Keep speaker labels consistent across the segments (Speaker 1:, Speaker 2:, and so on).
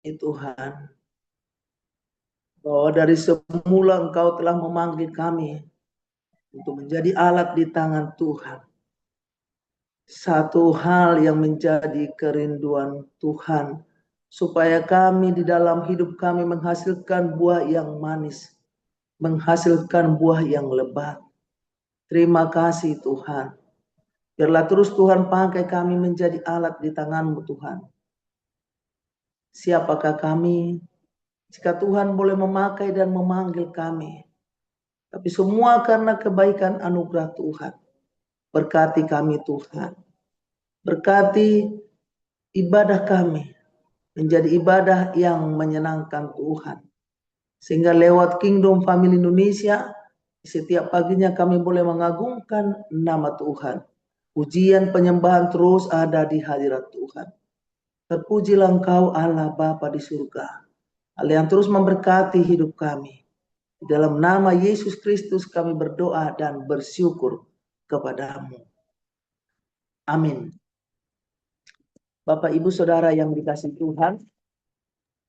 Speaker 1: Tuhan, bahwa dari semula Engkau telah memanggil kami untuk menjadi alat di tangan Tuhan. Satu hal yang menjadi kerinduan Tuhan, supaya kami di dalam hidup kami menghasilkan buah yang manis, menghasilkan buah yang lebat. Terima kasih Tuhan. Biarlah terus Tuhan pakai kami menjadi alat di tangan-Mu Tuhan. Siapakah kami jika Tuhan boleh memakai dan memanggil kami? Tapi semua karena kebaikan anugerah Tuhan. Berkati kami Tuhan. Berkati ibadah kami menjadi ibadah yang menyenangkan Tuhan. Sehingga lewat Kingdom Family Indonesia, setiap paginya kami boleh mengagungkan nama Tuhan. Pujian penyembahan terus ada di hadirat Tuhan. Terpujilah Engkau Allah Bapa di surga, Allah yang terus memberkati hidup kami. Di dalam nama Yesus Kristus kami berdoa dan bersyukur kepadamu. Amin. Bapak Ibu Saudara yang dikasihi Tuhan,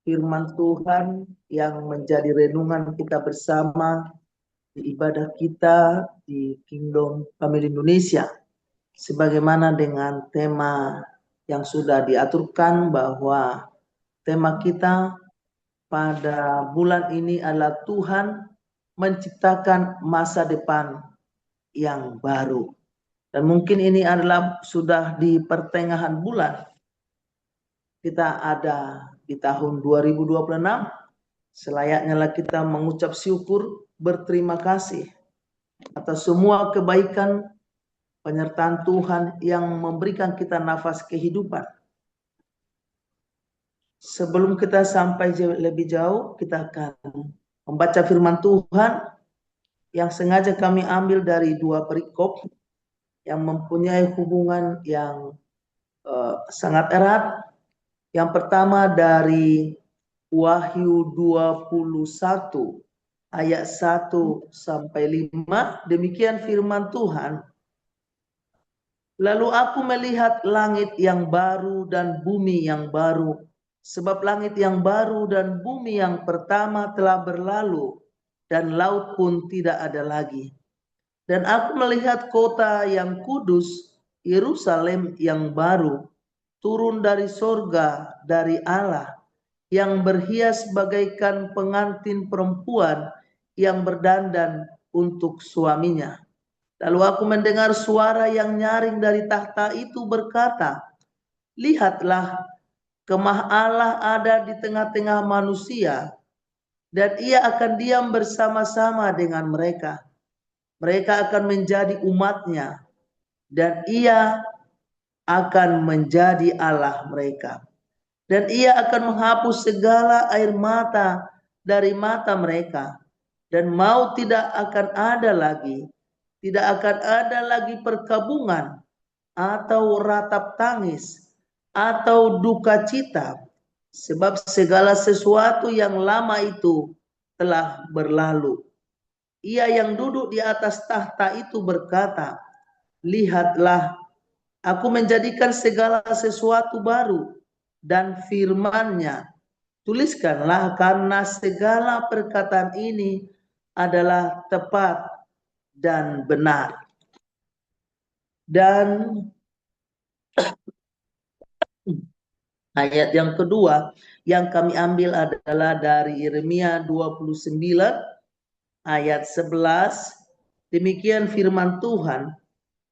Speaker 1: firman Tuhan yang menjadi renungan kita bersama di ibadah kita di Kingdom Family Indonesia, sebagaimana dengan tema yang sudah diaturkan, bahwa tema kita pada bulan ini adalah Tuhan menciptakan masa depan yang baru. Dan mungkin ini adalah sudah di pertengahan bulan. Kita ada di tahun 2026. Selayaknya lah kita mengucap syukur, berterima kasih atas semua kebaikan penyertaan Tuhan yang memberikan kita nafas kehidupan. Sebelum kita sampai lebih jauh, kita akan membaca firman Tuhan yang sengaja kami ambil dari dua perikop yang mempunyai hubungan yang sangat erat. Yang pertama dari Wahyu 21 ayat 1 sampai 5. Demikian firman Tuhan. Lalu aku melihat langit yang baru dan bumi yang baru, sebab langit yang baru dan bumi yang pertama telah berlalu, dan laut pun tidak ada lagi. Dan aku melihat kota yang kudus, Yerusalem yang baru, turun dari sorga dari Allah, yang berhias bagaikan pengantin perempuan yang berdandan untuk suaminya. Lalu aku mendengar suara yang nyaring dari tahta itu berkata, lihatlah, kemah Allah ada di tengah-tengah manusia, dan ia akan diam bersama-sama dengan mereka. Mereka akan menjadi umatnya, dan ia akan menjadi Allah mereka. Dan ia akan menghapus segala air mata dari mata mereka, dan maut tidak akan ada lagi. Tidak akan ada lagi perkabungan, atau ratap tangis, atau duka cita, sebab segala sesuatu yang lama itu telah berlalu. Ia yang duduk di atas tahta itu berkata, lihatlah, aku menjadikan segala sesuatu baru. Dan firman-Nya, tuliskanlah, karena segala perkataan ini adalah tepat dan benar. Dan ayat yang kedua yang kami ambil adalah dari Yeremia 29 ayat 11. Demikian firman Tuhan,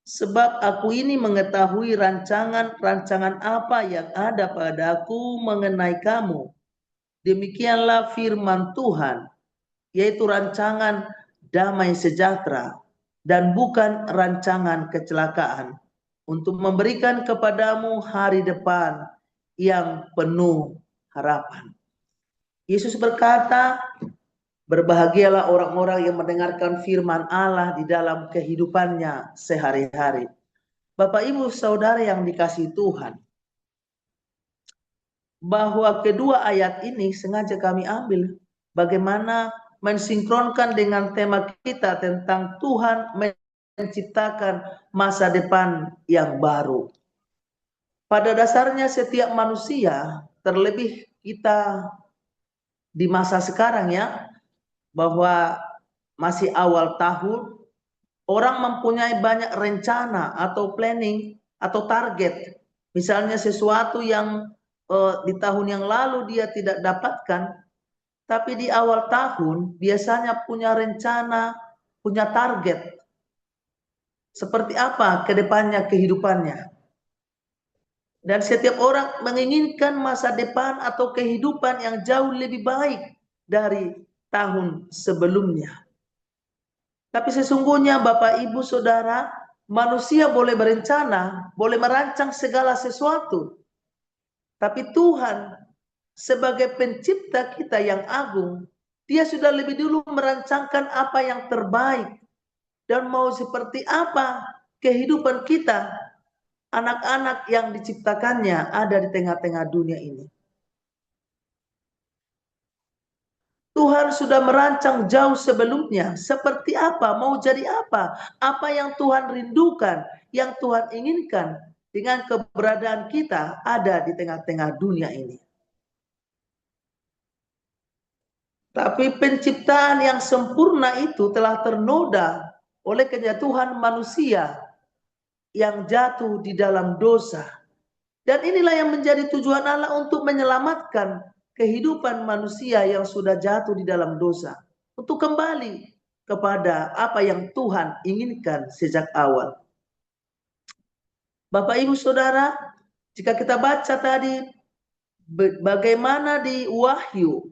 Speaker 1: sebab aku ini mengetahui rancangan-rancangan apa yang ada padaku mengenai kamu. Demikianlah firman Tuhan, yaitu rancangan damai sejahtera dan bukan rancangan kecelakaan, untuk memberikan kepadamu hari depan yang penuh harapan. Yesus berkata, berbahagialah orang-orang yang mendengarkan firman Allah di dalam kehidupannya sehari-hari. Bapak Ibu Saudara yang dikasihi Tuhan, bahwa kedua ayat ini sengaja kami ambil bagaimana mensinkronkan dengan tema kita tentang Tuhan menciptakan masa depan yang baru. Pada dasarnya setiap manusia, terlebih kita di masa sekarang ya, bahwa masih awal tahun, orang mempunyai banyak rencana atau planning atau target. Misalnya sesuatu yang di tahun yang lalu dia tidak dapatkan, tapi di awal tahun biasanya punya rencana, punya target. Seperti apa ke depannya kehidupannya. Dan setiap orang menginginkan masa depan atau kehidupan yang jauh lebih baik dari tahun sebelumnya. Tapi sesungguhnya Bapak Ibu Saudara, manusia boleh berencana, boleh merancang segala sesuatu. Tapi Tuhan sebagai pencipta kita yang agung, Dia sudah lebih dulu merancangkan apa yang terbaik. Dan mau seperti apa kehidupan kita, anak-anak yang diciptakannya ada di tengah-tengah dunia ini. Tuhan sudah merancang jauh sebelumnya. Seperti apa, mau jadi apa yang Tuhan rindukan, yang Tuhan inginkan dengan keberadaan kita ada di tengah-tengah dunia ini. Tapi penciptaan yang sempurna itu telah ternoda oleh kejatuhan manusia yang jatuh di dalam dosa. Dan inilah yang menjadi tujuan Allah untuk menyelamatkan kehidupan manusia yang sudah jatuh di dalam dosa. Untuk kembali kepada apa yang Tuhan inginkan sejak awal. Bapak Ibu Saudara, jika kita baca tadi bagaimana di Wahyu,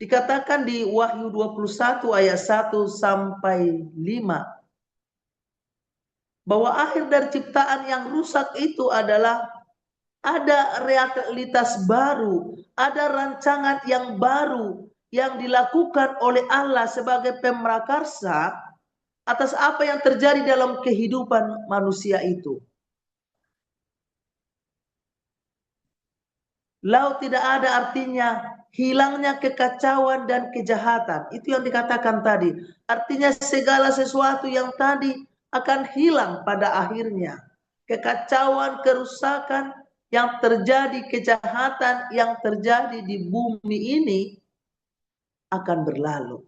Speaker 1: dikatakan di Wahyu 21 ayat 1 sampai 5, bahwa akhir dari ciptaan yang rusak itu adalah ada realitas baru, ada rancangan yang baru yang dilakukan oleh Allah sebagai pemrakarsa atas apa yang terjadi dalam kehidupan manusia itu. Laut tidak ada artinya hilangnya kekacauan dan kejahatan. Itu yang dikatakan tadi. Artinya segala sesuatu yang tadi akan hilang pada akhirnya. Kekacauan, kerusakan yang terjadi, kejahatan yang terjadi di bumi ini akan berlalu.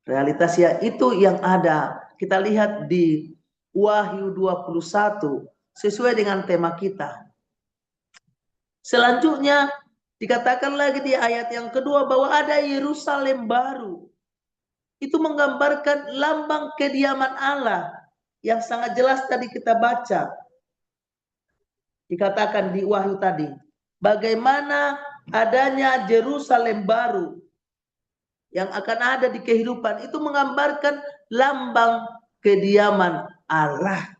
Speaker 1: Realitas ya itu yang ada. Kita lihat di Wahyu 21 sesuai dengan tema kita. Selanjutnya dikatakan lagi di ayat yang kedua bahwa ada Yerusalem baru. Itu menggambarkan lambang kediaman Allah yang sangat jelas tadi kita baca. Dikatakan di Wahyu tadi, bagaimana adanya Yerusalem baru yang akan ada di kehidupan itu menggambarkan lambang kediaman Allah.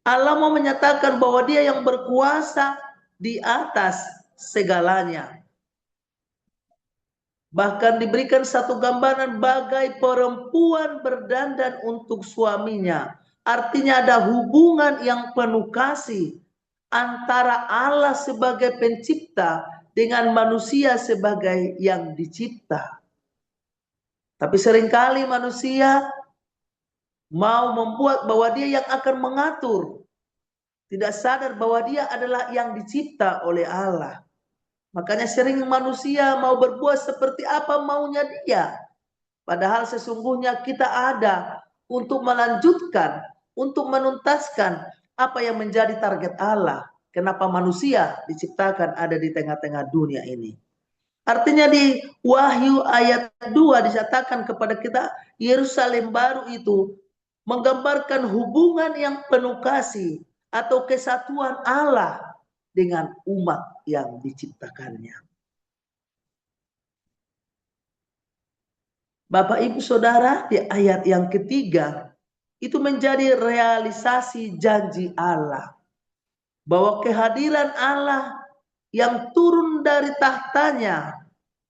Speaker 1: Allah mau menyatakan bahwa Dia yang berkuasa di atas segalanya. Bahkan diberikan satu gambaran bagai perempuan berdandan untuk suaminya. Artinya ada hubungan yang penuh kasih antara Allah sebagai pencipta dengan manusia sebagai yang dicipta. Tapi seringkali manusia mau membuat bahwa dia yang akan mengatur. Tidak sadar bahwa dia adalah yang dicipta oleh Allah. Makanya sering manusia mau berbuat seperti apa maunya dia. Padahal sesungguhnya kita ada untuk melanjutkan, untuk menuntaskan apa yang menjadi target Allah. Kenapa manusia diciptakan ada di tengah-tengah dunia ini. Artinya di Wahyu ayat 2 dinyatakan kepada kita Yerusalem baru itu menggambarkan hubungan yang penuh kasih atau kesatuan Allah dengan umat yang diciptakannya. Bapak Ibu Saudara, di ayat yang ketiga itu menjadi realisasi janji Allah bahwa kehadiran Allah yang turun dari tahtanya,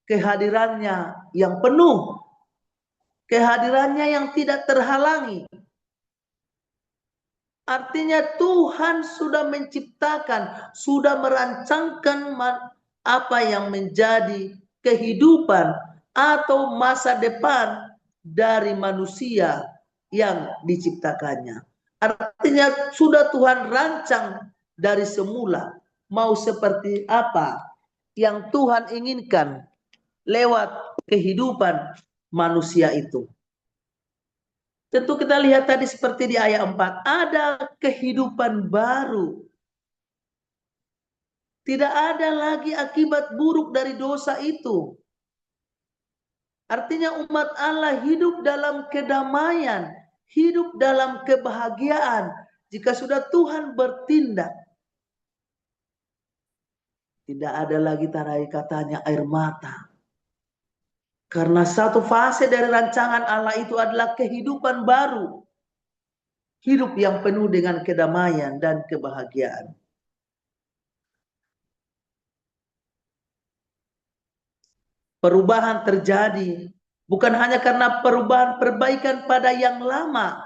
Speaker 1: kehadirannya yang penuh, kehadirannya yang tidak terhalangi. Artinya Tuhan sudah menciptakan, sudah merancangkan apa yang menjadi kehidupan atau masa depan dari manusia yang diciptakannya. Artinya sudah Tuhan rancang dari semula mau seperti apa yang Tuhan inginkan lewat kehidupan manusia itu. Tentu kita lihat tadi seperti di ayat 4, ada kehidupan baru. Tidak ada lagi akibat buruk dari dosa itu. Artinya umat Allah hidup dalam kedamaian, hidup dalam kebahagiaan. Jika sudah Tuhan bertindak, tidak ada lagi tadi katanya air mata. Karena satu fase dari rancangan Allah itu adalah kehidupan baru. Hidup yang penuh dengan kedamaian dan kebahagiaan. Perubahan terjadi bukan hanya karena perubahan perbaikan pada yang lama,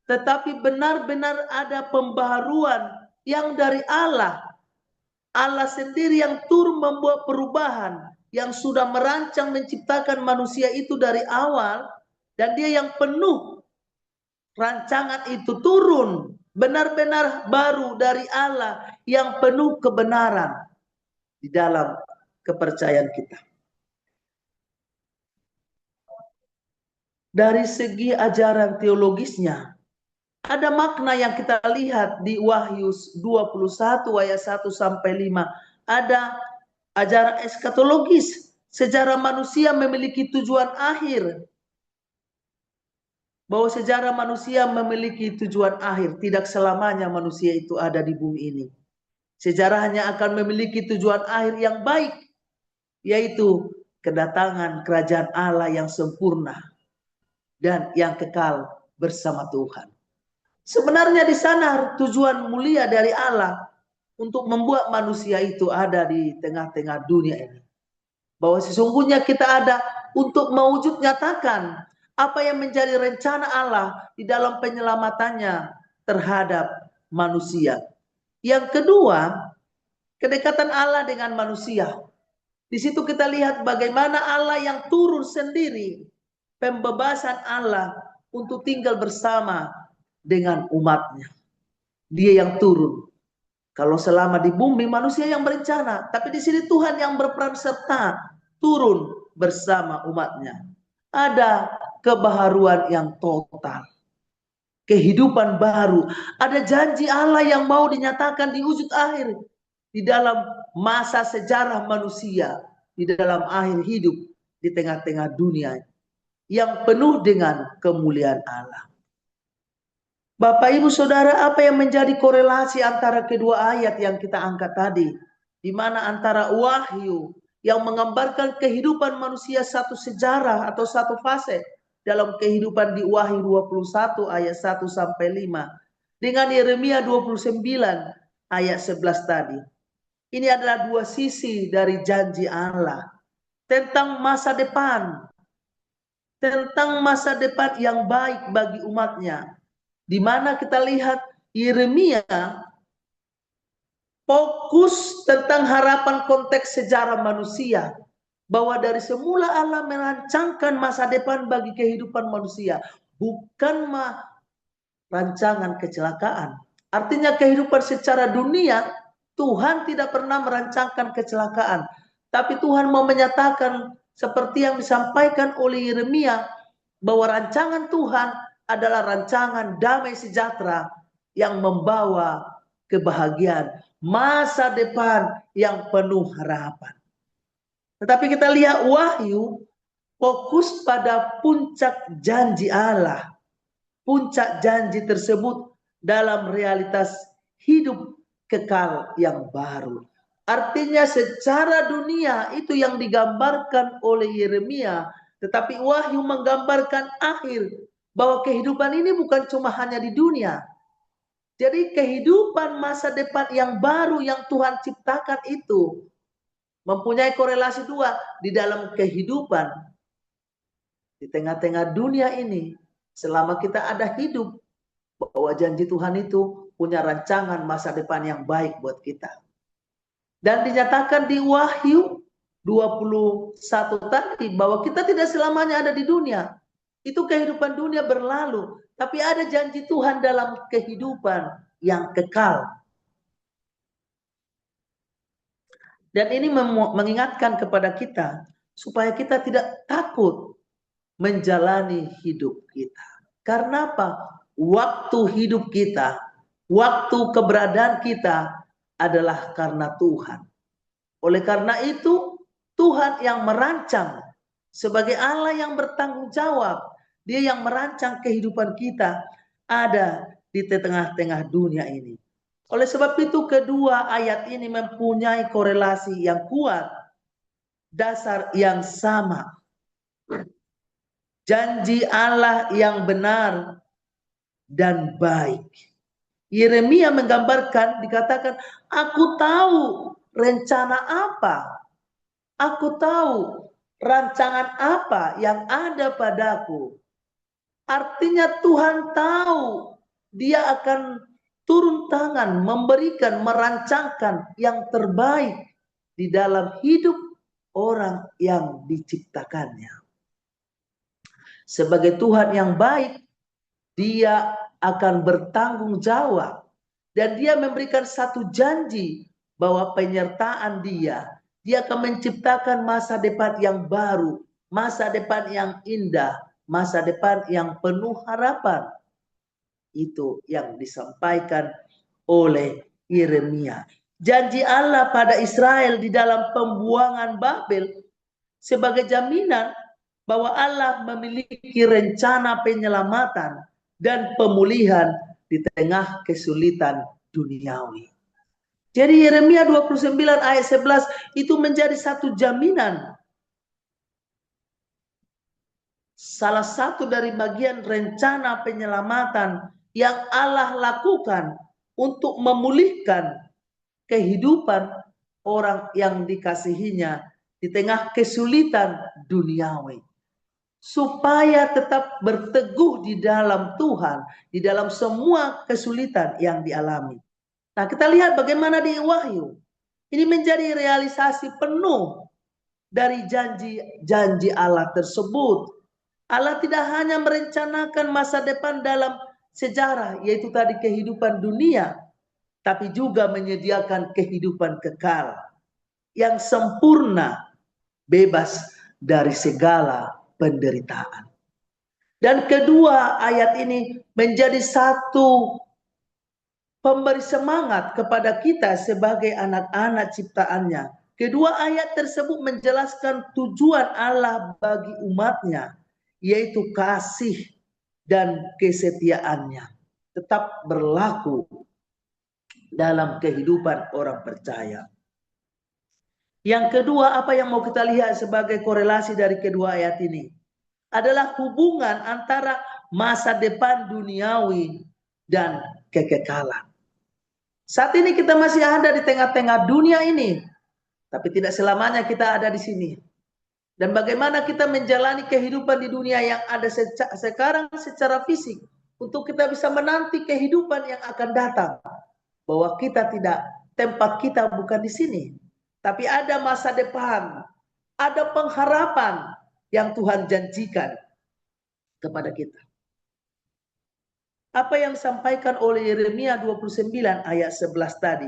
Speaker 1: tetapi benar-benar ada pembaharuan yang dari Allah. Allah sendiri yang turun membuat perubahan, yang sudah merancang menciptakan manusia itu dari awal, dan dia yang penuh rancangan itu turun benar-benar baru dari Allah yang penuh kebenaran di dalam kepercayaan kita. Dari segi ajaran teologisnya, ada makna yang kita lihat di Wahyu 21 ayat 1 sampai 5. Ada ajaran eskatologis, sejarah manusia memiliki tujuan akhir. Bahwa sejarah manusia memiliki tujuan akhir, tidak selamanya manusia itu ada di bumi ini. Sejarahnya akan memiliki tujuan akhir yang baik, yaitu kedatangan kerajaan Allah yang sempurna dan yang kekal bersama Tuhan. Sebenarnya di sana tujuan mulia dari Allah untuk membuat manusia itu ada di tengah-tengah dunia ini. Bahwa sesungguhnya kita ada untuk mewujud nyatakan apa yang menjadi rencana Allah di dalam penyelamatannya terhadap manusia. Yang kedua, kedekatan Allah dengan manusia. Di situ kita lihat bagaimana Allah yang turun sendiri, pembebasan Allah untuk tinggal bersama dengan umatnya. Dia yang turun. Kalau selama di bumi manusia yang berencana, tapi di sini Tuhan yang berperan serta turun bersama umatnya. Ada kebaharuan yang total. Kehidupan baru. Ada janji Allah yang mau dinyatakan di wujud akhir. Di dalam masa sejarah manusia. Di dalam akhir hidup. Di tengah-tengah dunia. Yang penuh dengan kemuliaan Allah. Bapak Ibu Saudara, apa yang menjadi korelasi antara kedua ayat yang kita angkat tadi? Di mana antara wahyu yang menggambarkan kehidupan manusia satu sejarah atau satu fase dalam kehidupan di Wahyu 21 ayat 1 sampai 5 dengan Yeremia 29 ayat 11 tadi. Ini adalah dua sisi dari janji Allah tentang masa depan. Tentang masa depan yang baik bagi umatnya. Di mana kita lihat Yeremia fokus tentang harapan konteks sejarah manusia. Bahwa dari semula Allah merancangkan masa depan bagi kehidupan manusia. Bukan rancangan kecelakaan. Artinya kehidupan secara dunia, Tuhan tidak pernah merancangkan kecelakaan. Tapi Tuhan mau menyatakan seperti yang disampaikan oleh Yeremia. Bahwa rancangan Tuhan adalah rancangan damai sejahtera yang membawa kebahagiaan. Masa depan yang penuh harapan. Tetapi kita lihat Wahyu fokus pada puncak janji Allah. Puncak janji tersebut dalam realitas hidup kekal yang baru. Artinya secara dunia itu yang digambarkan oleh Yeremia. Tetapi Wahyu menggambarkan akhir. Bahwa kehidupan ini bukan cuma hanya di dunia. Jadi kehidupan masa depan yang baru yang Tuhan ciptakan itu mempunyai korelasi dua di dalam kehidupan di tengah-tengah dunia ini. Selama kita ada hidup, bahwa janji Tuhan itu punya rancangan masa depan yang baik buat kita. Dan dinyatakan di Wahyu 21 tadi bahwa kita tidak selamanya ada di dunia. Itu kehidupan dunia berlalu. Tapi ada janji Tuhan dalam kehidupan yang kekal. Dan ini mengingatkan kepada kita supaya kita tidak takut menjalani hidup kita. Karena apa? Waktu hidup kita, waktu keberadaan kita adalah karena Tuhan. Oleh karena itu, Tuhan yang merancang sebagai Allah yang bertanggung jawab. Dia yang merancang kehidupan kita ada di tengah-tengah dunia ini. Oleh sebab itu kedua ayat ini mempunyai korelasi yang kuat, dasar yang sama. Janji Allah yang benar dan baik. Yeremia menggambarkan, dikatakan, aku tahu rencana apa, aku tahu rancangan apa yang ada padaku. Artinya Tuhan tahu, dia akan turun tangan, memberikan, merancangkan yang terbaik di dalam hidup orang yang diciptakannya. Sebagai Tuhan yang baik, dia akan bertanggung jawab. Dan dia memberikan satu janji bahwa penyertaan dia akan menciptakan masa depan yang baru, masa depan yang indah, masa depan yang penuh harapan. Itu yang disampaikan oleh Yeremia. Janji Allah pada Israel di dalam pembuangan Babel sebagai jaminan bahwa Allah memiliki rencana penyelamatan dan pemulihan di tengah kesulitan duniawi. Jadi Yeremia 29 ayat 11 itu menjadi satu jaminan. Salah satu dari bagian rencana penyelamatan yang Allah lakukan untuk memulihkan kehidupan orang yang dikasihinya di tengah kesulitan duniawi. Supaya tetap berteguh di dalam Tuhan, di dalam semua kesulitan yang dialami. Nah, kita lihat bagaimana di Wahyu. Ini menjadi realisasi penuh dari janji-janji Allah tersebut. Allah tidak hanya merencanakan masa depan dalam sejarah, yaitu tadi kehidupan dunia, tapi juga menyediakan kehidupan kekal yang sempurna, bebas dari segala penderitaan. Dan kedua ayat ini menjadi satu pemberi semangat kepada kita sebagai anak-anak ciptaannya. Kedua ayat tersebut menjelaskan tujuan Allah bagi umatnya, yaitu kasih dan kesetiaannya tetap berlaku dalam kehidupan orang percaya. Yang kedua, apa yang mau kita lihat sebagai korelasi dari kedua ayat ini adalah hubungan antara masa depan duniawi dan kekekalan. Saat ini kita masih ada di tengah-tengah dunia ini, tapi tidak selamanya kita ada di sini. Dan bagaimana kita menjalani kehidupan di dunia yang ada sekarang secara fisik, untuk kita bisa menanti kehidupan yang akan datang. Bahwa kita tidak, tempat kita bukan di sini. Tapi ada masa depan, ada pengharapan yang Tuhan janjikan kepada kita. Apa yang disampaikan oleh Yeremia 29 ayat 11 tadi,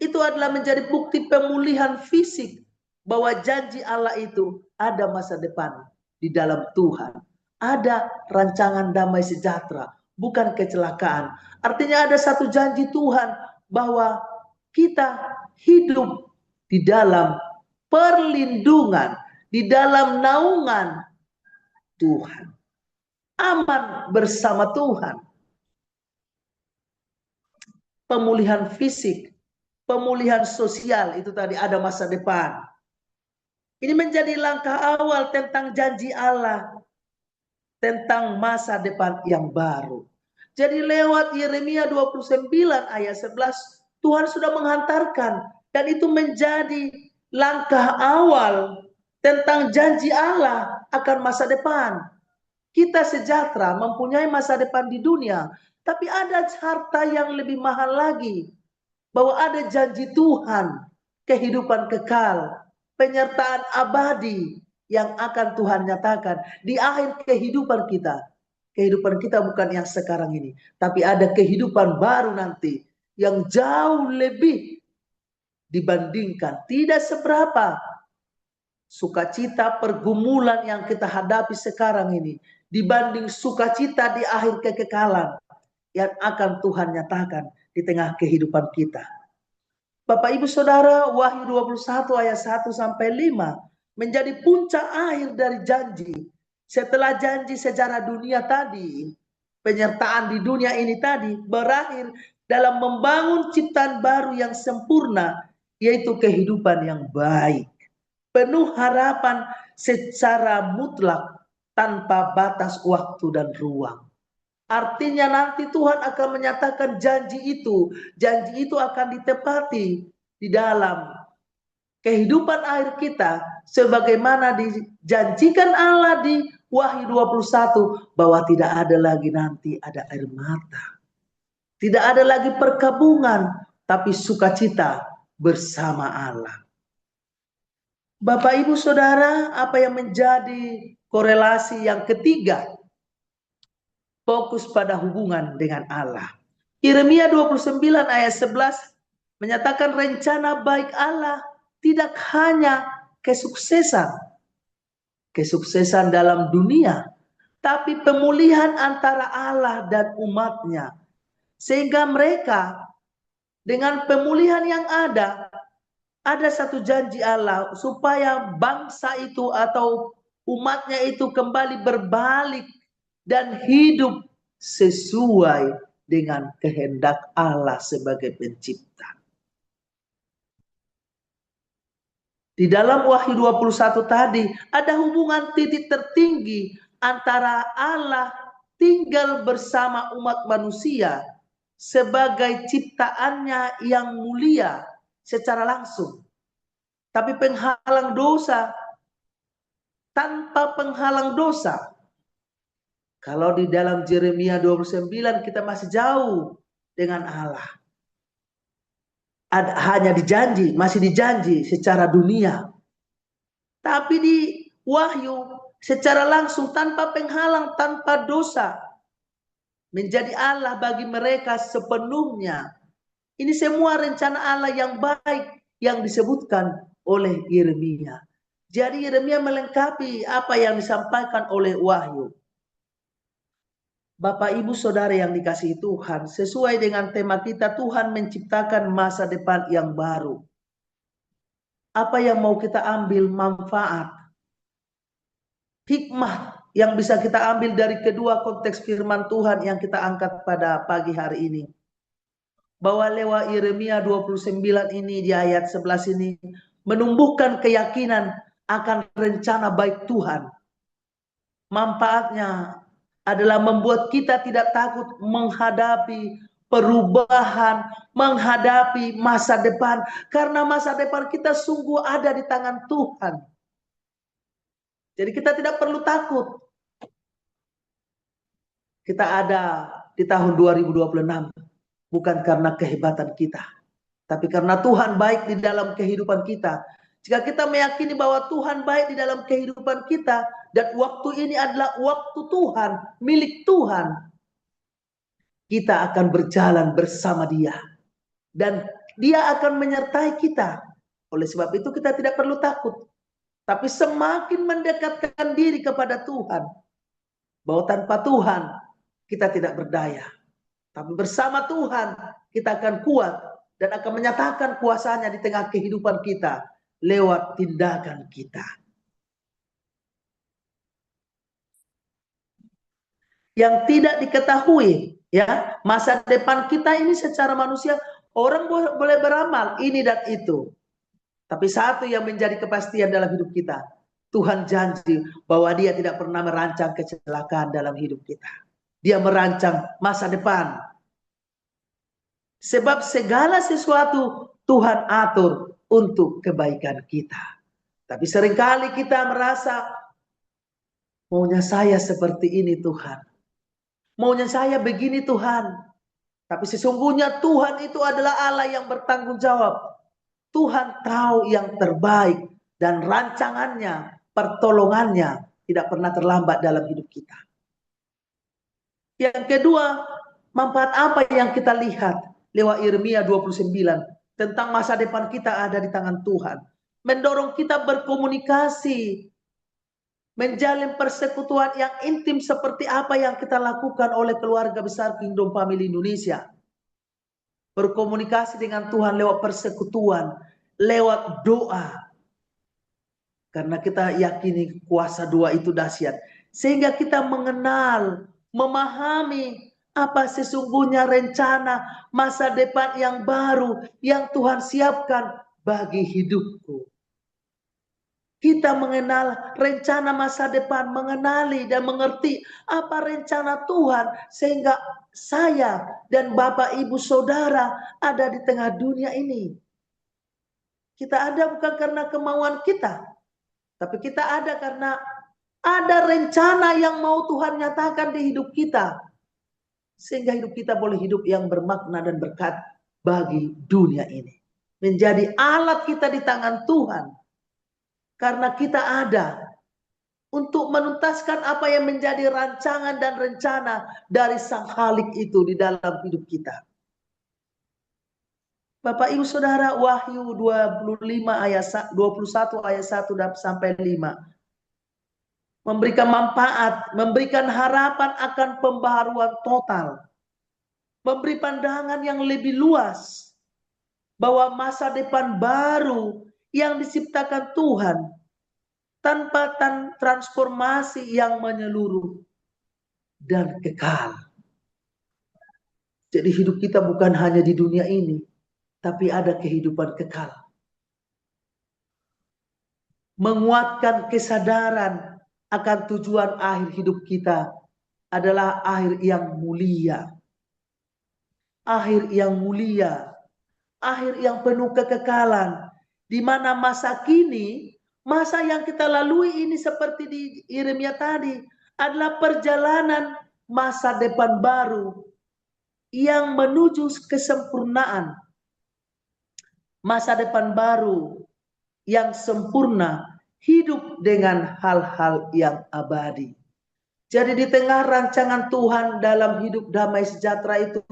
Speaker 1: itu adalah menjadi bukti pemulihan fisik bahwa janji Allah itu ada masa depan di dalam Tuhan. Ada rancangan damai sejahtera, bukan kecelakaan. Artinya ada satu janji Tuhan bahwa kita hidup di dalam perlindungan, di dalam naungan Tuhan. Aman bersama Tuhan. Pemulihan fisik, pemulihan sosial, itu tadi ada masa depan. Ini menjadi langkah awal tentang janji Allah tentang masa depan yang baru. Jadi lewat Yeremia 29 ayat 11, Tuhan sudah menghantarkan, dan itu menjadi langkah awal tentang janji Allah akan masa depan. Kita sejahtera, mempunyai masa depan di dunia, tapi ada harta yang lebih mahal lagi. Bahwa ada janji Tuhan, kehidupan kekal, penyertaan abadi yang akan Tuhan nyatakan di akhir kehidupan kita. kehidupan kita bukan yang sekarang ini, tapi ada kehidupan baru nanti yang jauh lebih dibandingkan. Tidak seberapa sukacita pergumulan yang kita hadapi sekarang ini dibanding sukacita di akhir kekekalan yang akan Tuhan nyatakan di tengah kehidupan kita. Bapak Ibu Saudara, Wahyu 21 ayat 1 sampai 5 menjadi puncak akhir dari janji. Setelah janji sejarah dunia tadi, penyertaan di dunia ini tadi berakhir dalam membangun ciptaan baru yang sempurna, yaitu kehidupan yang baik, penuh harapan secara mutlak tanpa batas waktu dan ruang. Artinya nanti Tuhan akan menyatakan janji itu akan ditepati di dalam kehidupan akhir kita sebagaimana dijanjikan Allah di Wahyu 21 bahwa tidak ada lagi nanti ada air mata. Tidak ada lagi perkabungan, tapi sukacita bersama Allah. Bapak Ibu Saudara, apa yang menjadi korelasi yang ketiga? Fokus pada hubungan dengan Allah. Yeremia 29 ayat 11 menyatakan rencana baik Allah tidak hanya kesuksesan dalam dunia, tapi pemulihan antara Allah dan umatnya. Sehingga mereka dengan pemulihan yang ada satu janji Allah supaya bangsa itu atau umatnya itu kembali berbalik dan hidup sesuai dengan kehendak Allah sebagai pencipta. Di dalam Wahyu 21 tadi ada hubungan titik tertinggi antara Allah tinggal bersama umat manusia sebagai ciptaannya yang mulia secara langsung. Tapi penghalang dosa, tanpa penghalang dosa. Kalau di dalam Yeremia 29 kita masih jauh dengan Allah. Hanya dijanji, masih dijanji secara dunia. Tapi di Wahyu secara langsung tanpa penghalang, tanpa dosa. Menjadi Allah bagi mereka sepenuhnya. Ini semua rencana Allah yang baik yang disebutkan oleh Yeremia. Jadi Yeremia melengkapi apa yang disampaikan oleh Wahyu. Bapak Ibu Saudara yang dikasihi Tuhan, sesuai dengan tema kita, Tuhan menciptakan masa depan yang baru. Apa yang mau kita ambil manfaat, hikmah yang bisa kita ambil dari kedua konteks firman Tuhan yang kita angkat pada pagi hari ini. Bahwa lewat Yeremia 29 ini di ayat 11 ini menumbuhkan keyakinan akan rencana baik Tuhan. Manfaatnya adalah membuat kita tidak takut menghadapi perubahan, menghadapi masa depan. Karena masa depan kita sungguh ada di tangan Tuhan. Jadi kita tidak perlu takut. Kita ada di tahun 2026. Bukan karena kehebatan kita. Tapi karena Tuhan baik di dalam kehidupan kita. Jika kita meyakini bahwa Tuhan baik di dalam kehidupan kita, dan waktu ini adalah waktu Tuhan, milik Tuhan, kita akan berjalan bersama Dia. Dan Dia akan menyertai kita. Oleh sebab itu kita tidak perlu takut. Tapi semakin mendekatkan diri kepada Tuhan, bahwa tanpa Tuhan kita tidak berdaya. Tapi bersama Tuhan kita akan kuat dan akan menyatakan kuasanya di tengah kehidupan kita lewat tindakan kita. Yang tidak diketahui, ya, masa depan kita ini secara manusia orang boleh beramal ini dan itu. Tapi satu yang menjadi kepastian dalam hidup kita, Tuhan janji bahwa Dia tidak pernah merancang kecelakaan dalam hidup kita. Dia merancang masa depan. Sebab segala sesuatu Tuhan atur untuk kebaikan kita. Tapi seringkali kita merasa, maunya saya seperti ini Tuhan. Maunya saya begini Tuhan. Tapi sesungguhnya Tuhan itu adalah Allah yang bertanggung jawab. Tuhan tahu yang terbaik dan rancangannya, pertolongannya tidak pernah terlambat dalam hidup kita. Yang kedua, manfaat apa yang kita lihat lewat Yeremia 29 tentang masa depan kita ada di tangan Tuhan. Mendorong kita berkomunikasi, menjalin persekutuan yang intim seperti apa yang kita lakukan oleh keluarga besar Kingdom Family Indonesia. Berkomunikasi dengan Tuhan lewat persekutuan, lewat doa. Karena kita yakini kuasa doa itu dahsyat. Sehingga kita mengenal, memahami apa sesungguhnya rencana masa depan yang baru yang Tuhan siapkan bagi hidupku. Kita mengenal rencana masa depan, mengenali dan mengerti apa rencana Tuhan sehingga saya dan Bapak Ibu Saudara ada di tengah dunia ini. Kita ada bukan karena kemauan kita, tapi kita ada karena ada rencana yang mau Tuhan nyatakan di hidup kita. Sehingga hidup kita boleh hidup yang bermakna dan berkat bagi dunia ini. Menjadi alat kita di tangan Tuhan. Karena kita ada untuk menuntaskan apa yang menjadi rancangan dan rencana dari Sang Khalik itu di dalam hidup kita. Bapak Ibu Saudara, Wahyu 25 ayat 21 ayat 1 sampai 5. Memberikan manfaat, memberikan harapan akan pembaharuan total. Memberi pandangan yang lebih luas bahwa masa depan baru yang diciptakan Tuhan tanpa transformasi yang menyeluruh dan kekal. Jadi hidup kita bukan hanya di dunia ini, tapi ada kehidupan kekal. Menguatkan kesadaran akan tujuan akhir hidup kita adalah akhir yang mulia. Akhir yang mulia. Akhir yang penuh kekekalan. Di mana masa kini, masa yang kita lalui ini seperti di Yeremia tadi, adalah perjalanan masa depan baru yang menuju kesempurnaan. Masa depan baru yang sempurna, hidup dengan hal-hal yang abadi. Jadi di tengah rancangan Tuhan dalam hidup damai sejahtera itu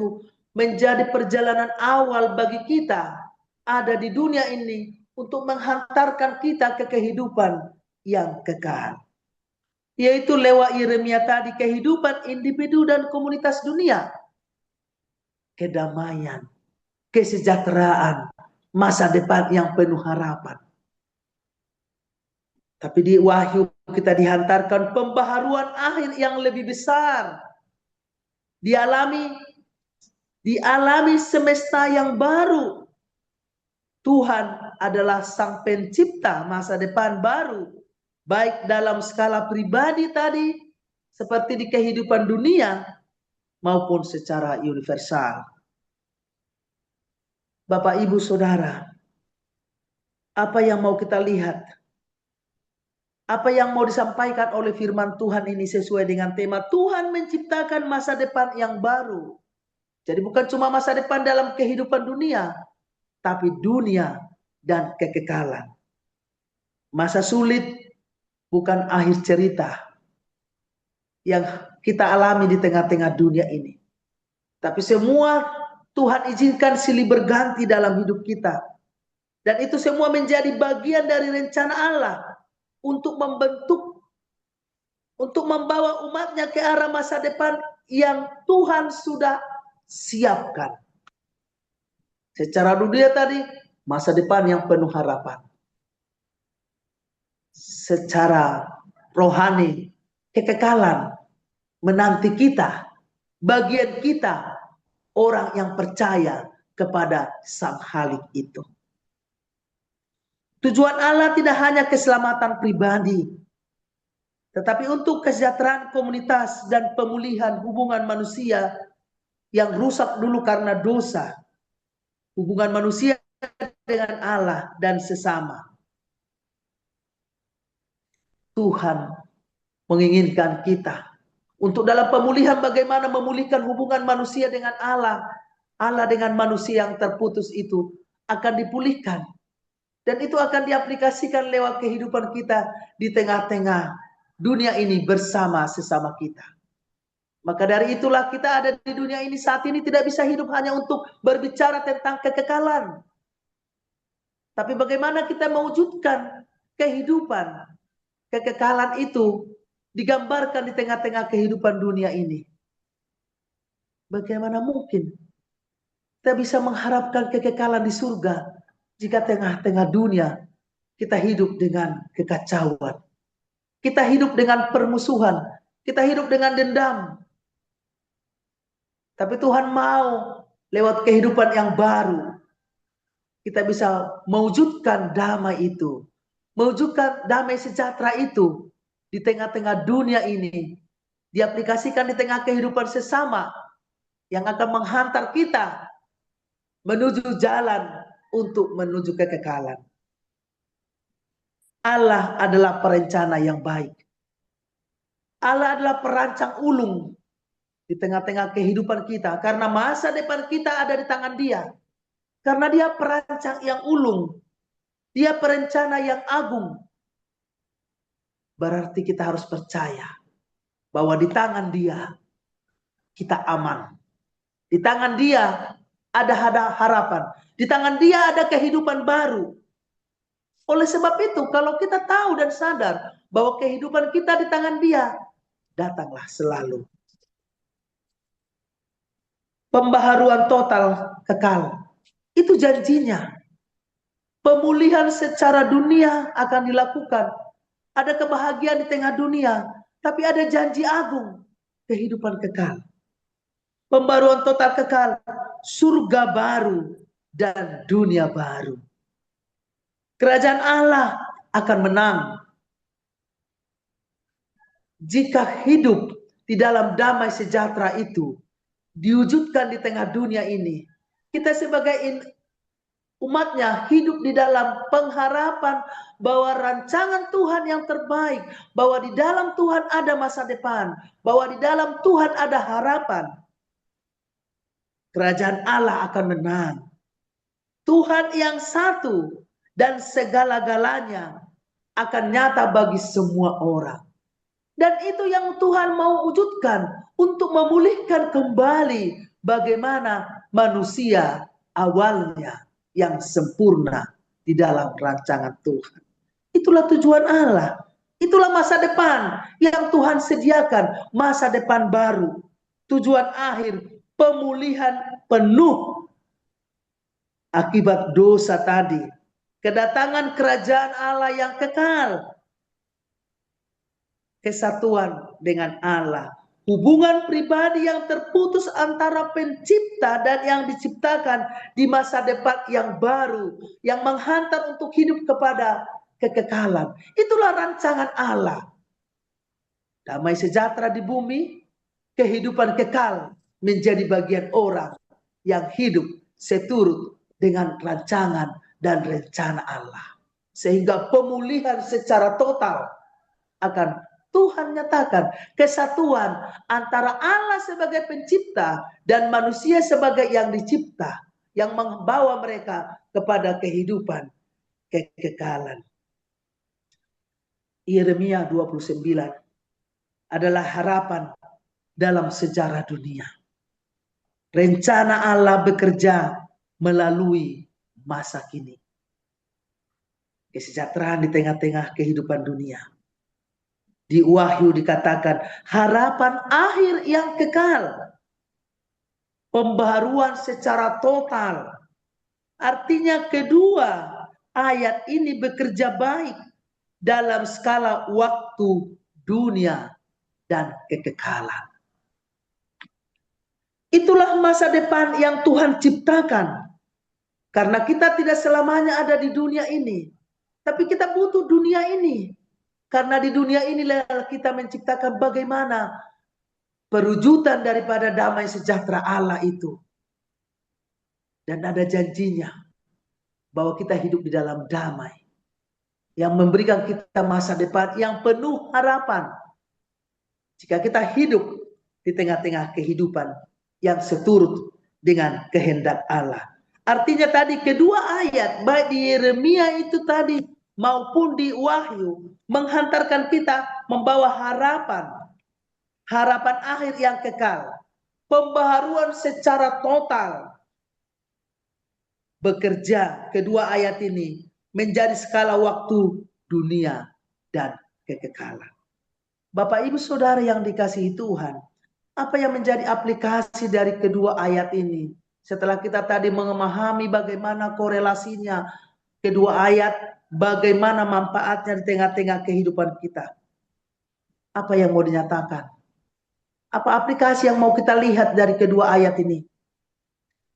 Speaker 1: menjadi perjalanan awal bagi kita ada di dunia ini untuk menghantarkan kita ke kehidupan yang kekal. Yaitu lewat Yeremia tadi, kehidupan individu dan komunitas dunia. Kedamaian, kesejahteraan, masa depan yang penuh harapan. Tapi di Wahyu kita dihantarkan pembaharuan akhir yang lebih besar. Dialami semesta yang baru. Tuhan adalah sang pencipta masa depan baru. Baik dalam skala pribadi tadi, seperti di kehidupan dunia, maupun secara universal. Bapak, Ibu, Saudara, apa yang mau kita lihat? Apa yang mau disampaikan oleh firman Tuhan ini sesuai dengan tema Tuhan menciptakan masa depan yang baru. Jadi bukan cuma masa depan dalam kehidupan dunia, tapi dunia dan kekekalan. Masa sulit bukan akhir cerita yang kita alami di tengah-tengah dunia ini. Tapi semua Tuhan izinkan silih berganti dalam hidup kita. Dan itu semua menjadi bagian dari rencana Allah untuk membentuk, untuk membawa umatnya ke arah masa depan yang Tuhan sudah siapkan. Secara dunia tadi, masa depan yang penuh harapan. Secara rohani, kekekalan menanti kita, bagian kita, orang yang percaya kepada Sang Khalik itu. Tujuan Allah tidak hanya keselamatan pribadi, tetapi untuk kesejahteraan komunitas dan pemulihan hubungan manusia yang rusak dulu karena dosa. Hubungan manusia dengan Allah dan sesama. Tuhan menginginkan kita untuk dalam pemulihan bagaimana memulihkan hubungan manusia dengan Allah. Allah dengan manusia yang terputus itu akan dipulihkan. Dan itu akan diaplikasikan lewat kehidupan kita di tengah-tengah dunia ini bersama sesama kita. Maka dari itulah kita ada di dunia ini saat ini tidak bisa hidup hanya untuk berbicara tentang kekekalan. Tapi bagaimana kita mewujudkan kehidupan, kekekalan itu digambarkan di tengah-tengah kehidupan dunia ini. Bagaimana mungkin kita bisa mengharapkan kekekalan di surga jika tengah-tengah dunia kita hidup dengan kekacauan. Kita hidup dengan permusuhan. Kita hidup dengan dendam. Tapi Tuhan mau lewat kehidupan yang baru kita bisa mewujudkan damai itu. Mewujudkan damai sejahtera itu di tengah-tengah dunia ini. Diaplikasikan di tengah kehidupan sesama yang akan menghantar kita menuju jalan untuk menuju kekekalan. Allah adalah perencana yang baik. Allah adalah perancang ulung di tengah-tengah kehidupan kita. Karena masa depan kita ada di tangan Dia. Karena Dia perancang yang ulung. Dia perencana yang agung. Berarti kita harus percaya bahwa di tangan Dia kita aman. Di tangan Dia ada harapan. Di tangan Dia ada kehidupan baru. Oleh sebab itu, kalau kita tahu dan sadar bahwa kehidupan kita di tangan Dia, datanglah selalu pembaharuan total kekal. Itu janjinya. Pemulihan secara dunia akan dilakukan. Ada kebahagiaan di tengah dunia, tapi ada janji agung, kehidupan kekal. Pembaruan total kekal, surga baru dan dunia baru. Kerajaan Allah akan menang jika hidup di dalam damai sejahtera itu diwujudkan di tengah dunia ini. Kita sebagai umatnya hidup di dalam pengharapan bahwa rancangan Tuhan yang terbaik, bahwa di dalam Tuhan ada masa depan, bahwa di dalam Tuhan ada harapan. Kerajaan Allah akan menang. Tuhan yang satu dan segala-galanya akan nyata bagi semua orang. Dan itu yang Tuhan mau wujudkan untuk memulihkan kembali bagaimana manusia awalnya yang sempurna di dalam rancangan Tuhan. Itulah tujuan Allah. Itulah masa depan yang Tuhan sediakan, masa depan baru. Tujuan akhir pemulihan penuh akibat dosa tadi. Kedatangan kerajaan Allah yang kekal. Kesatuan dengan Allah. Hubungan pribadi yang terputus antara pencipta dan yang diciptakan di masa depan yang baru. Yang menghantar untuk hidup kepada kekekalan. Itulah rancangan Allah. Damai sejahtera di bumi. Kehidupan kekal menjadi bagian orang yang hidup seturut dengan rancangan dan rencana Allah. Sehingga pemulihan secara total akan Tuhan nyatakan kesatuan antara Allah sebagai pencipta dan manusia sebagai yang dicipta, yang membawa mereka kepada kehidupan kekekalan. Yeremia 29 adalah harapan dalam sejarah dunia. Rencana Allah bekerja melalui masa kini. Kesejahteraan di tengah-tengah kehidupan dunia. Di Wahyu dikatakan harapan akhir yang kekal. Pembaharuan secara total. Artinya kedua ayat ini bekerja baik dalam skala waktu, dunia, dan kekekalan. Itulah masa depan yang Tuhan ciptakan. Karena kita tidak selamanya ada di dunia ini. Tapi kita butuh dunia ini. Karena di dunia inilah kita menciptakan bagaimana perwujudan daripada damai sejahtera Allah itu. Dan ada janjinya bahwa kita hidup di dalam damai. Yang memberikan kita masa depan yang penuh harapan. Jika kita hidup di tengah-tengah kehidupan yang seturut dengan kehendak Allah. Artinya tadi kedua ayat, baik di Yeremia itu tadi maupun di Wahyu, menghantarkan kita membawa harapan harapan akhir yang kekal, pembaharuan secara total. Bekerja kedua ayat ini menjadi skala waktu, dunia, dan kekekalan. Bapak Ibu Saudara yang dikasihi Tuhan, apa yang menjadi aplikasi dari kedua ayat ini? Setelah kita tadi memahami bagaimana korelasinya kedua ayat, bagaimana manfaatnya di tengah-tengah kehidupan kita. Apa yang mau dinyatakan? Apa aplikasi yang mau kita lihat dari kedua ayat ini?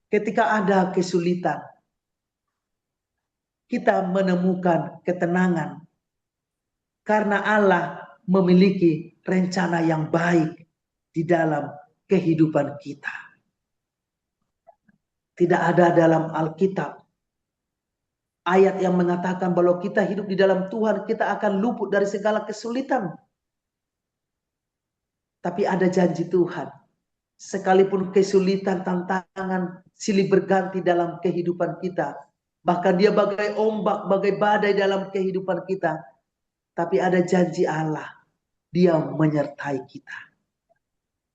Speaker 1: Ketika ada kesulitan, kita menemukan ketenangan karena Allah memiliki rencana yang baik di dalam kehidupan kita. Tidak ada dalam Alkitab ayat yang mengatakan bahwa kita hidup di dalam Tuhan, kita akan luput dari segala kesulitan. Tapi ada janji Tuhan, sekalipun kesulitan, tantangan silih berganti dalam kehidupan kita, bahkan dia bagai ombak, bagai badai dalam kehidupan kita, tapi ada janji Allah, dia menyertai kita.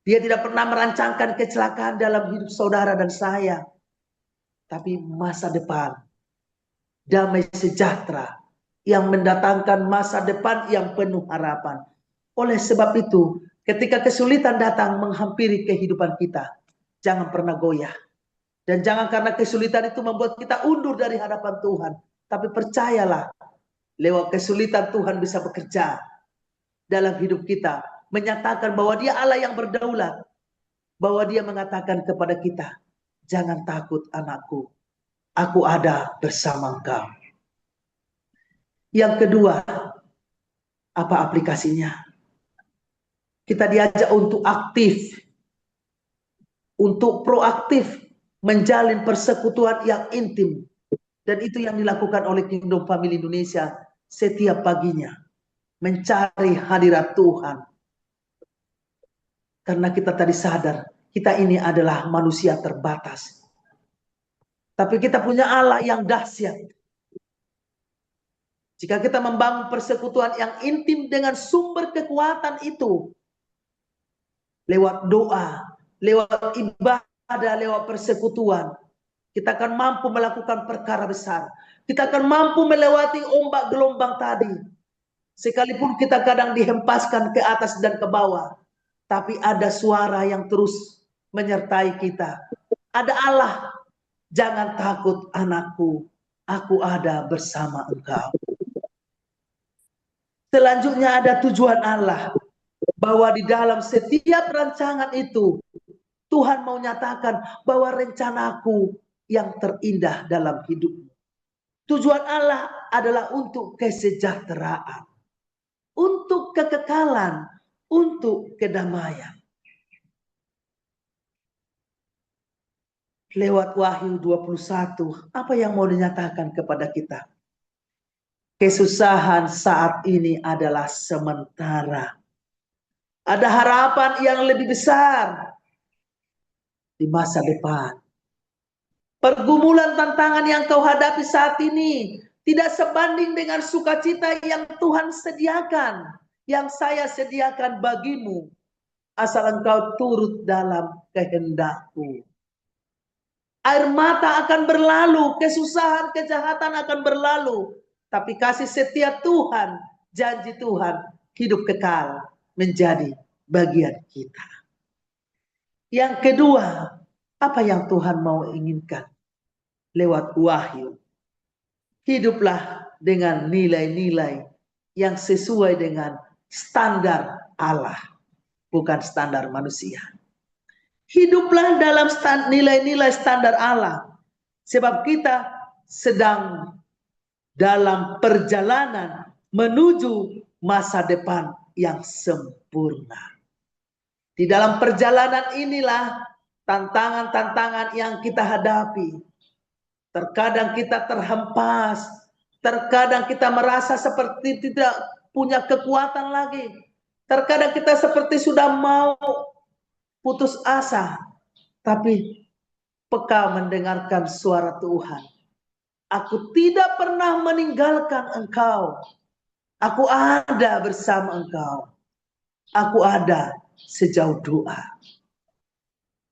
Speaker 1: Dia tidak pernah merancangkan kecelakaan dalam hidup saudara dan saya, tapi masa depan, damai sejahtera, yang mendatangkan masa depan yang penuh harapan. Oleh sebab itu, ketika kesulitan datang menghampiri kehidupan kita, jangan pernah goyah. Dan jangan karena kesulitan itu membuat kita undur dari hadapan Tuhan. Tapi percayalah, lewat kesulitan Tuhan bisa bekerja dalam hidup kita. Menyatakan bahwa dia Allah yang berdaulat. Bahwa dia mengatakan kepada kita, jangan takut anakku, aku ada bersama engkau. Yang kedua, apa aplikasinya? Kita diajak untuk aktif, untuk proaktif menjalin persekutuan yang intim. Dan itu yang dilakukan oleh Kingdom Family Indonesia setiap paginya. Mencari hadirat Tuhan. Karena kita tadi sadar, kita ini adalah manusia terbatas. Tapi kita punya Allah yang dahsyat. Jika kita membangun persekutuan yang intim dengan sumber kekuatan itu, lewat doa, lewat ibadah, lewat persekutuan, kita akan mampu melakukan perkara besar. Kita akan mampu melewati ombak gelombang tadi. Sekalipun kita kadang dihempaskan ke atas dan ke bawah, tapi ada suara yang terus menyertai kita. Ada Allah, jangan takut anakku, aku ada bersama engkau. Selanjutnya ada tujuan Allah, bahwa di dalam setiap rancangan itu, Tuhan mau nyatakan bahwa rencanaku yang terindah dalam hidupmu. Tujuan Allah adalah untuk kesejahteraan, untuk kekekalan, untuk kedamaian. Lewat Wahyu 21, apa yang mau dinyatakan kepada kita? Kesusahan saat ini adalah sementara. Ada harapan yang lebih besar di masa depan. Pergumulan tantangan yang kau hadapi saat ini tidak sebanding dengan sukacita yang Tuhan sediakan, yang saya sediakan bagimu, asal engkau turut dalam kehendakku. Air mata akan berlalu, kesusahan, kejahatan akan berlalu, tapi kasih setia Tuhan, janji Tuhan, hidup kekal menjadi bagian kita. Yang kedua, apa yang Tuhan mau inginkan lewat Wahyu? Hiduplah dengan nilai-nilai yang sesuai dengan standar Allah, bukan standar manusia. Hiduplah dalam nilai-nilai standar Allah, sebab kita sedang dalam perjalanan menuju masa depan yang sempurna. Di dalam perjalanan inilah tantangan-tantangan yang kita hadapi. Terkadang kita terhempas, terkadang kita merasa seperti tidak punya kekuatan lagi. Terkadang kita seperti sudah mau putus asa, tapi peka mendengarkan suara Tuhan. Aku tidak pernah meninggalkan engkau. Aku ada bersama engkau. Aku ada sejauh doa.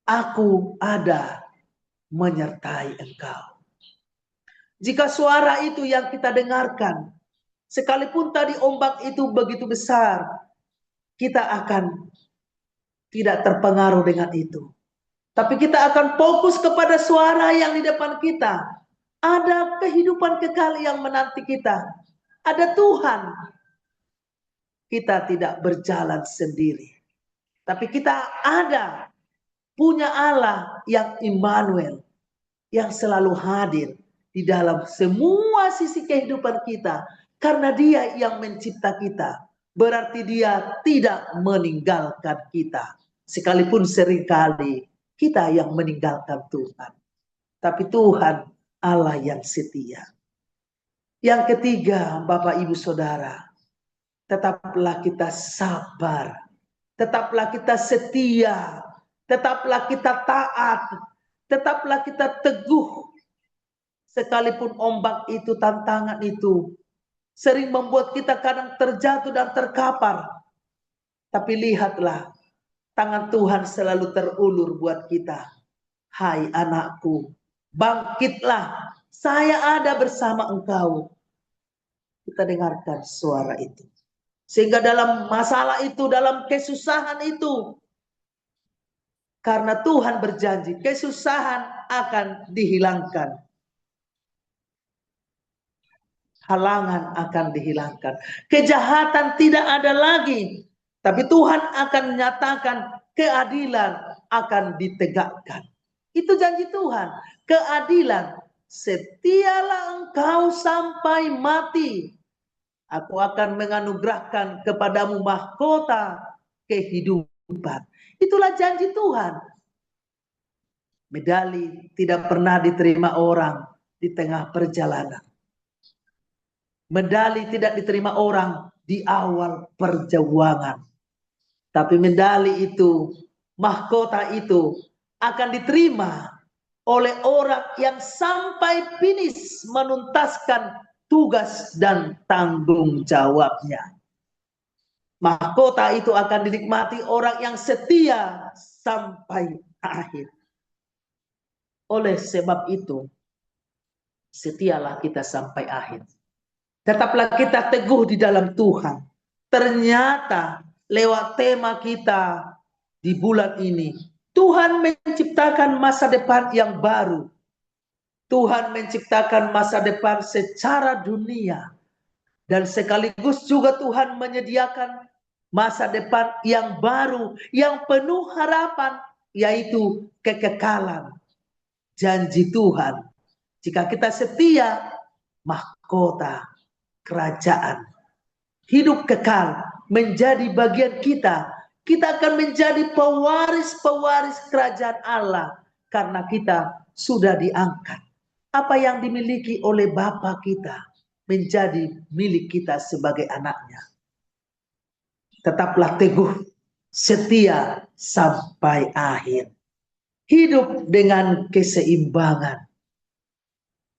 Speaker 1: Aku ada menyertai engkau. Jika suara itu yang kita dengarkan, sekalipun tadi ombak itu begitu besar, kita akan tidak terpengaruh dengan itu. Tapi kita akan fokus kepada suara yang di depan kita. Ada kehidupan kekal yang menanti kita. Ada Tuhan. Kita tidak berjalan sendiri. Tapi kita ada punya Allah yang Immanuel, yang selalu hadir di dalam semua sisi kehidupan kita. Karena Dia yang mencipta kita. Berarti Dia tidak meninggalkan kita. Sekalipun seringkali kita yang meninggalkan Tuhan. Tapi Tuhan Allah yang setia. Yang ketiga, Bapak Ibu Saudara, tetaplah kita sabar. Tetaplah kita setia. Tetaplah kita taat. Tetaplah kita teguh. Sekalipun ombak itu, tantangan itu sering membuat kita kadang terjatuh dan terkapar. Tapi lihatlah, tangan Tuhan selalu terulur buat kita. Hai anakku, bangkitlah, saya ada bersama engkau. Kita dengarkan suara itu. Sehingga dalam masalah itu, dalam kesusahan itu, karena Tuhan berjanji, kesusahan akan dihilangkan. Halangan akan dihilangkan. Kejahatan tidak ada lagi. Tapi Tuhan akan menyatakan keadilan akan ditegakkan. Itu janji Tuhan. Keadilan. Setialah engkau sampai mati. Aku akan menganugerahkan kepadamu mahkota kehidupan. Itulah janji Tuhan. Medali tidak pernah diterima orang di tengah perjalanan. Medali tidak diterima orang di awal perjuangan. Tapi medali itu, mahkota itu akan diterima oleh orang yang sampai finish menuntaskan tugas dan tanggung jawabnya. Mahkota itu akan dinikmati orang yang setia sampai akhir. Oleh sebab itu, setialah kita sampai akhir. Tetaplah kita teguh di dalam Tuhan. Ternyata lewat tema kita di bulan ini, Tuhan menciptakan masa depan yang baru. Tuhan menciptakan masa depan secara dunia. Dan sekaligus juga Tuhan menyediakan masa depan yang baru, yang penuh harapan, yaitu kekekalan. Janji Tuhan, jika kita setia, mahkota kerajaan hidup kekal menjadi bagian kita. Kita akan menjadi pewaris-pewaris kerajaan Allah karena kita sudah diangkat. Apa yang dimiliki oleh Bapa kita menjadi milik kita sebagai anaknya. Tetaplah teguh, setia sampai akhir. Hidup dengan keseimbangan.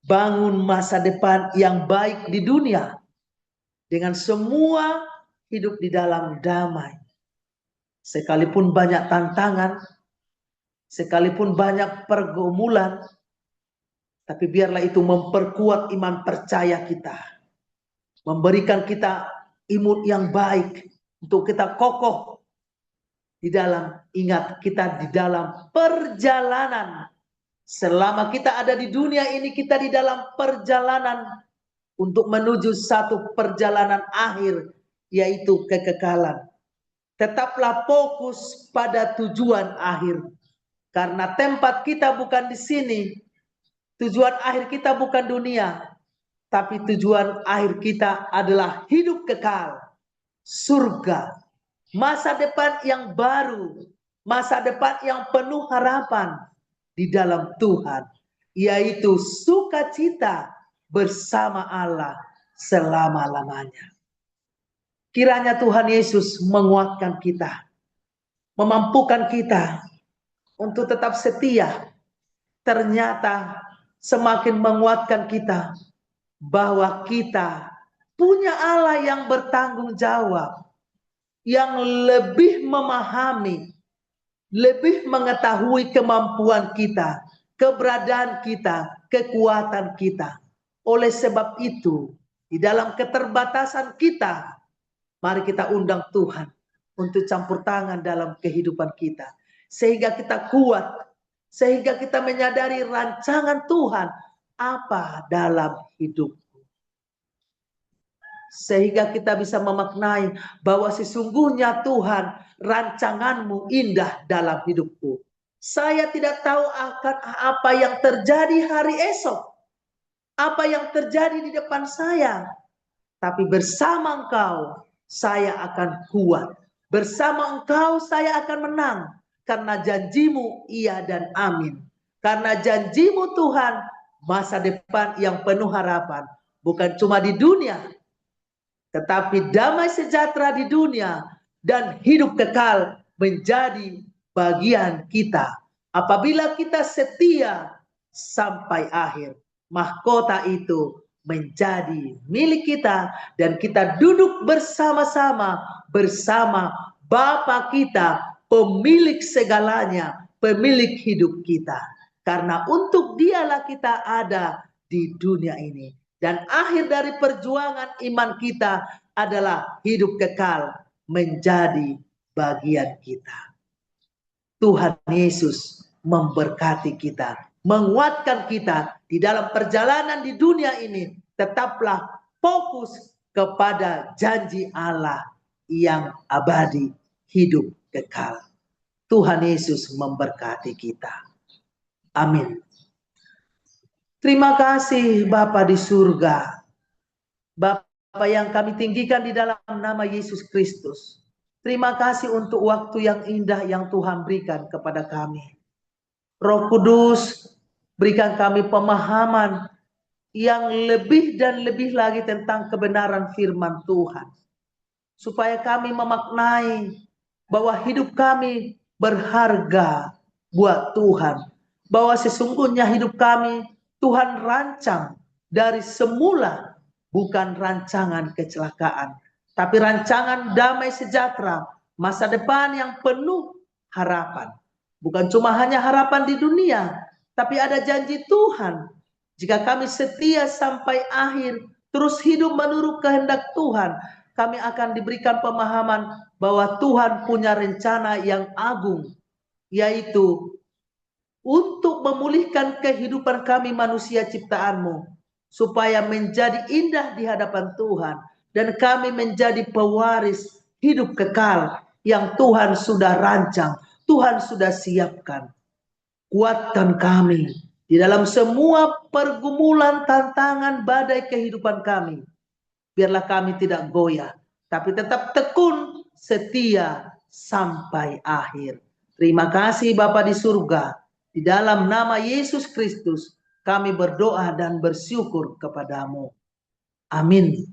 Speaker 1: Bangun masa depan yang baik di dunia. Dengan semua hidup di dalam damai. Sekalipun banyak tantangan, sekalipun banyak pergumulan, tapi biarlah itu memperkuat iman percaya kita. Memberikan kita imun yang baik untuk kita kokoh di dalam, ingat kita di dalam perjalanan. Selama kita ada di dunia ini, kita di dalam perjalanan untuk menuju satu perjalanan akhir, yaitu kekekalan. Tetaplah fokus pada tujuan akhir. Karena tempat kita bukan di sini. Tujuan akhir kita bukan dunia. Tapi tujuan akhir kita adalah hidup kekal. Surga. Masa depan yang baru. Masa depan yang penuh harapan di dalam Tuhan. Yaitu sukacita bersama Allah selama-lamanya. Kiranya Tuhan Yesus menguatkan kita, memampukan kita untuk tetap setia. Ternyata semakin menguatkan kita bahwa kita punya Allah yang bertanggung jawab. yang lebih memahami, lebih mengetahui kemampuan kita, keberadaan kita, kekuatan kita. Oleh sebab itu, di dalam keterbatasan kita, mari kita undang Tuhan untuk campur tangan dalam kehidupan kita. Sehingga kita kuat, sehingga kita menyadari rancangan Tuhan apa dalam hidup. Sehingga kita bisa memaknai bahwa sesungguhnya Tuhan, rancanganmu indah dalam hidupku. Saya tidak tahu akan apa yang terjadi hari esok, apa yang terjadi di depan saya, tapi bersama Engkau saya akan kuat, bersama Engkau saya akan menang, karena janjimu iya dan amin. Karena janjimu Tuhan, masa depan yang penuh harapan, bukan cuma di dunia, tetapi damai sejahtera di dunia dan hidup kekal menjadi bagian kita. Apabila kita setia sampai akhir, mahkota itu menjadi milik kita dan kita duduk bersama-sama bersama Bapa kita, pemilik segalanya, pemilik hidup kita. Karena untuk Dialah kita ada di dunia ini. Dan akhir dari perjuangan iman kita adalah hidup kekal menjadi bagian kita. Tuhan Yesus memberkati kita, menguatkan kita di dalam perjalanan di dunia ini. Tetaplah fokus kepada janji Allah yang abadi, hidup kekal. Tuhan Yesus memberkati kita. Amin. Terima kasih Bapa di surga, Bapa yang kami tinggikan di dalam nama Yesus Kristus. Terima kasih untuk waktu yang indah yang Tuhan berikan kepada kami. Roh Kudus, berikan kami pemahaman yang lebih dan lebih lagi tentang kebenaran firman Tuhan. Supaya kami memaknai bahwa hidup kami berharga buat Tuhan. Bahwa sesungguhnya hidup kami Tuhan rancang dari semula, bukan rancangan kecelakaan, tapi rancangan damai sejahtera, masa depan yang penuh harapan. Bukan cuma hanya harapan di dunia, tapi ada janji Tuhan. Jika kami setia sampai akhir, terus hidup menurut kehendak Tuhan, kami akan diberikan pemahaman bahwa Tuhan punya rencana yang agung, yaitu untuk memulihkan kehidupan kami manusia ciptaanmu, supaya menjadi indah di hadapan Tuhan, dan kami menjadi pewaris hidup kekal yang Tuhan sudah rancang, Tuhan sudah siapkan. Kuatkan kami di dalam semua pergumulan, tantangan, badai kehidupan kami. Biarlah kami tidak goyah, tapi tetap tekun, setia sampai akhir. Terima kasih Bapa di surga. Di dalam nama Yesus Kristus kami berdoa dan bersyukur kepadamu. Amin.